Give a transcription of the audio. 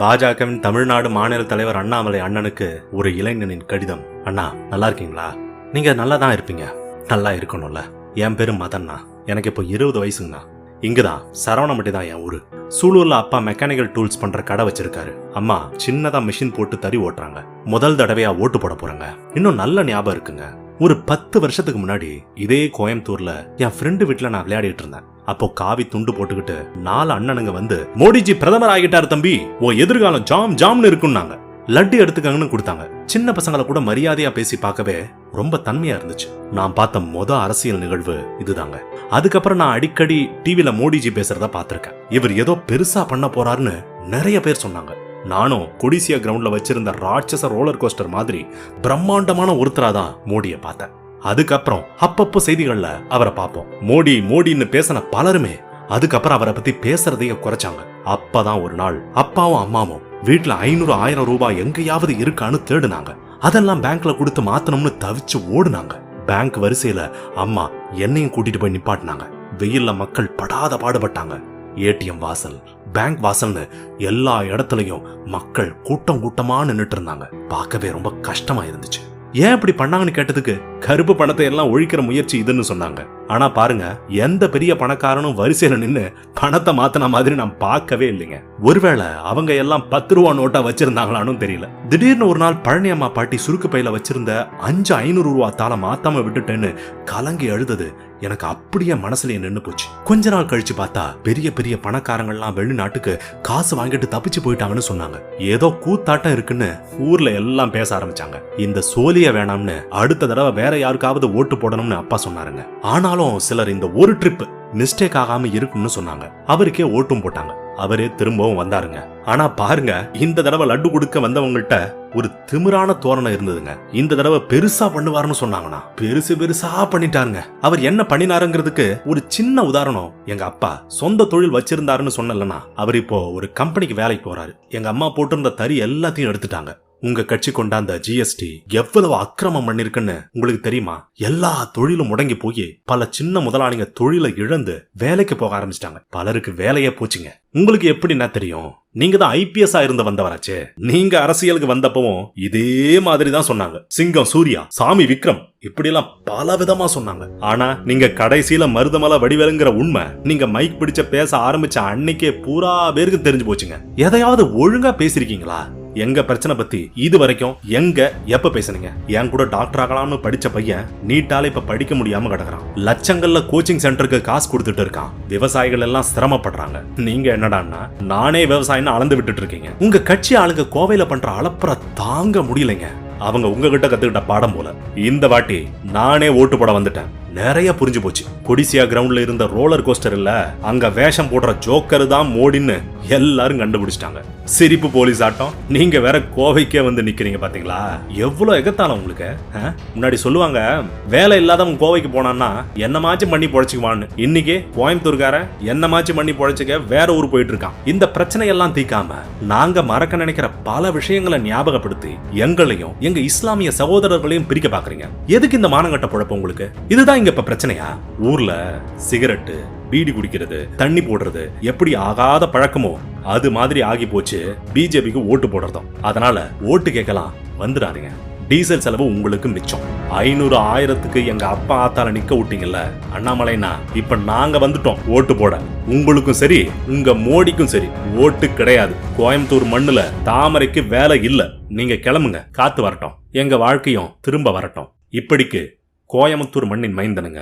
பாஜகவின் தமிழ்நாடு மாநில தலைவர் அண்ணாமலை அண்ணனுக்கு ஒரு இளைஞனின் கடிதம். அண்ணா, நல்லா இருக்கீங்களா? நீங்க நல்லா தான் இருப்பீங்க, நல்லா இருக்கணும்ல. என் பேரு மதன்னா, எனக்கு இப்போ 20 வயசுங்கண்ணா. இங்குதான் சரவணம்பட்டி தான் என் ஊரு. சூலூர்ல அப்பா மெக்கானிக்கல் டூல்ஸ் பண்ற கடை வச்சிருக்காரு. அம்மா சின்னதா மிஷின் போட்டு தறி ஓட்டுறாங்க. முதல் தடவையா ஓட்டு போட போறாங்க. இன்னும் நல்ல ஞாபகம் இருக்குங்க. ஒரு 10 வருஷத்துக்கு முன்னாடி இதே கோயம்புத்தூர்ல என் ஃப்ரெண்டு வீட்டுல நான் விளையாடிட்டு இருந்தேன். அப்போ காவி துண்டு போட்டுக்கிட்டு 4 அண்ணனுங்க வந்து, மோடிஜி பிரதமர் ஆகிட்டாரு தம்பி, ஓ எதிர்காலம் ஜாம் ஜாம்னு இருக்குன்னாங்க. லட்டு எடுத்துக்கங்கன்னு கொடுத்தாங்க. சின்ன பசங்களை கூட மரியாதையா பேசி பார்க்கவே ரொம்ப தன்மையா இருந்துச்சு. நான் பார்த்த அரசியல் நிகழ்வு இதுதாங்க. அதுக்கப்புறம் நான் அடிக்கடி டிவில மோடிஜி பேசுறத பார்த்திருக்கேன். இவர் ஏதோ பெருசா பண்ண போறாருன்னு நிறைய பேர் சொன்னாங்க. நானும் கொடிசியா கிரவுண்ட்ல வச்சிருந்த ராட்சச ரோலர் கோஸ்டர் மாதிரி பிரம்மாண்டமான ஒருத்தராதான் மோடியை பார்த்தேன். அதுக்கப்புறம் அப்பப்போ செய்திகள்ல அவரை பார்ப்போம். மோடி மோடின்னு பேசின பலருமே அதுக்கப்புறம் அவரை பத்தி பேசுறதையே குறைச்சாங்க. அப்பதான் ஒரு நாள் அப்பாவும் அம்மாவும் வீட்டுல 500-1000 ரூபாய் எங்கேயாவது இருக்கான்னு தேடுனாங்க. அதெல்லாம் பேங்க்ல கொடுத்து மாத்தணும்னு தவிச்சு ஓடுனாங்க. பேங்க் வரிசையில அம்மா என்னையும் கூட்டிட்டு போய் நிப்பாட்டினாங்க. வெயில்ல மக்கள் படாத பாடுபட்டாங்க. ஏடிஎம் வாசல், பேங்க் வாசல்னு எல்லா இடத்துலயும் மக்கள் கூட்டம் கூட்டமா நின்னுட்டு இருந்தாங்க. பார்க்கவே ரொம்ப கஷ்டமா இருந்துச்சு. ஏன் இப்படி பண்ணாங்கன்னு கேட்டதுக்கு கருப்பு பணத்தை எல்லாம் ஒழிக்கிற முயற்சி இதுன்னு சொன்னாங்க. ஆனா பாருங்க, எந்த பெரிய பணக்காரனும் வரிசையில நின்னு பணத்தை மாத்தின மாதிரி நான் பார்க்கவே இல்லைங்க. ஒருவேளை அவங்க எல்லாம் 10 ரூபா நோட்டா வச்சிருந்தாங்களான்னு தெரியல. திடீர்னு ஒரு நாள் பழனி அம்மா பாட்டி சுருக்கு பையில வச்சிருந்த 500 ரூபா தாளை மாத்தாம விட்டுட்டேன்னு கலங்கி அழுதது எனக்கு அப்படியே மனசுலயே நின்னு போச்சு. கொஞ்ச நாள் கழிச்சு பார்த்தா பெரிய பெரிய பணக்காரங்கள்லாம் வெளிநாட்டுக்கு காசு வாங்கிட்டு தப்பிச்சு போயிட்டாங்கன்னு சொன்னாங்க. ஏதோ கூத்தாட்டம் இருக்குன்னு ஊர்ல எல்லாம் பேச ஆரம்பிச்சாங்க. இந்த சோழிய வேணாம்னு அடுத்த தடவை வேற யாருக்காவது ஓட்டு போடணும்னு அப்பா சொன்னாருங்க. ஆனாலும் சிலர் இந்த ஒரு ட்ரிப் மிஸ்டேக் ஆகாம இருக்குன்னு சொன்னாங்க. அவருக்கே ஓட்டும் போட்டாங்க. அவரே திரும்பவும் வந்தாருங்க. ஆனா பாருங்க, இந்த தடவை லட்டு கொடுக்க வந்தவங்கள்ட்ட ஒரு திமிரான தோரணை இருந்ததுங்க. இந்த தடவை பெருசா பண்ணுவாருன்னு சொன்னாங்கன்னா பெருசா பண்ணிட்டாருங்க. அவர் என்ன பண்ணினாருங்கிறதுக்கு ஒரு சின்ன உதாரணம். எங்க அப்பா சொந்த தொழில் வச்சிருந்தாருன்னு சொன்னலன்னா, அவர் இப்போ ஒரு கம்பெனிக்கு வேலைக்கு போறாரு. எங்க அம்மா போட்டிருந்த தறி எல்லாத்தையும் எடுத்துட்டாங்க. உங்க கட்சி கொண்டாந்த ஜிஎஸ்டி எவ்வளவு அக்கிரமம் பண்ணிருக்குன்னு உங்களுக்கு தெரியுமா? எல்லா தொழிலும் முடங்கி போய் பல சின்ன முதலாளிங்க தொழிலை இழந்து வேலைக்கு போக ஆரம்பிச்சிட்டாங்க. பலருக்கு வேலையே போச்சுங்க. உங்களுக்கு எப்படின்னா தெரியும், நீங்க தான் ஐபிஎஸ் இருந்த வந்தவராச்சே. நீங்க அரசியலுக்கு வந்தப்பவும் இதே மாதிரி தான் சொன்னாங்க. சிங்கம் சூர்யா, சாமி விக்ரம், இப்படி எல்லாம் பல விதமா சொன்னாங்க. ஆனா நீங்க கடைசியில மருதமலை வடிவேலுங்கிற உண்மை நீங்க மைக் பிடிச்ச பேச ஆரம்பிச்ச அன்னைக்கே பூரா பேருக்கு தெரிஞ்சு போச்சுங்க. எதையாவது ஒழுங்கா பேசிருக்கீங்களா? எங்க பிரச்சனை பத்தி இது வரைக்கும் எங்க எப்ப பேசுனீங்க? என் கூட டாக்டர் ஆகலாம்னு படிச்ச பையன் நீட்டால இப்ப படிக்க முடியாம கிடக்குறான். லட்சங்கள்ல கோச்சிங் சென்டருக்கு காசு கொடுத்துட்டு இருக்கான். விவசாயிகள் எல்லாம் சிரமப்படுறாங்க. நீங்க என்னடான்னா நானே விவசாயம் அளந்து விட்டுட்டு இருக்கீங்க. உங்க கட்சி ஆளுங்க கோவையில பண்ற அளப்புற தாங்க முடியலைங்க. அவங்க உங்ககிட்ட கத்துக்கிட்ட பாடம் போல. இந்த வாட்டி நானே ஓட்டு போட வந்துட்டேன். நிறைய புரிஞ்சு போச்சு. கொடிசியா கிரவுண்ட்ல இருந்த ரோலர் கோஸ்டர் இல்ல, அங்க வேஷம் போடுற ஜோக்கர் தான் மோடின்னு எல்லாரும் கண்டுபிடிச்சிட்டாங்க. சிரிப்பு போலீஸ் ஆட்டம். நீங்க வேற கோவைக்கே வந்து நிக்கிறீங்க பாத்தீங்களா? எவ்வளவு எகத்தாலும் உங்களுக்கு. முன்னாடி சொல்லுவாங்க, வேலை இல்லாதவன் கோவைக்கு போனான்னா என்னமாச்சும் பண்ணி பொழைச்சுக்குவான்னு. இன்னைக்கு கோயம்புத்தூர்கார என்னமாச்சும் பண்ணி பொழைச்சுக்க வேற ஊர் போயிட்டு இருக்கான். இந்த பிரச்சனை எல்லாம் தீக்காம நாங்க மறக்க நினைக்கிற பல விஷயங்களை ஞாபகப்படுத்தி எங்களையும் எங்க இஸ்லாமிய சகோதரர்களையும் பிரிக்க பாக்குறீங்க. எதுக்கு இந்த மானங்கட்ட பொழப்பு உங்களுக்கு? இதுதான் இங்க இப்ப பிரச்சனையா? ஊர்ல சிகரெட்டு, பீடி குடிக்கிறது, தண்ணி போடுறது எப்படி ஆகாத பழக்கமோ அது மாதிரி ஆகி போச்சு பிஜேபிக்கு ஓட்டு போடுறதும். அதனால ஓட்டு கேட்கலாம் வந்துடாதீங்க. டீசல் செலவு உங்களுக்கு மிச்சம். 500-1000க்கு எங்க அப்பா ஆத்தால நிக்க விட்டீங்கல்ல அண்ணாமலைனா, இப்ப நாங்க வந்துட்டோம் ஓட்டு போட. உங்களுக்கும் சரி உங்க மோடிக்கும் சரி ஓட்டு கிடையாது. கோயம்புத்தூர் மண்ணுல தாமரைக்கு வேலை இல்ல. நீங்க கிளம்புங்க, காத்து வரட்டும், எங்க வாழ்க்கையும் திரும்ப வரட்டும். இப்படிக்கு கோயம்புத்தூர் மண்ணின் மைந்தனுங்க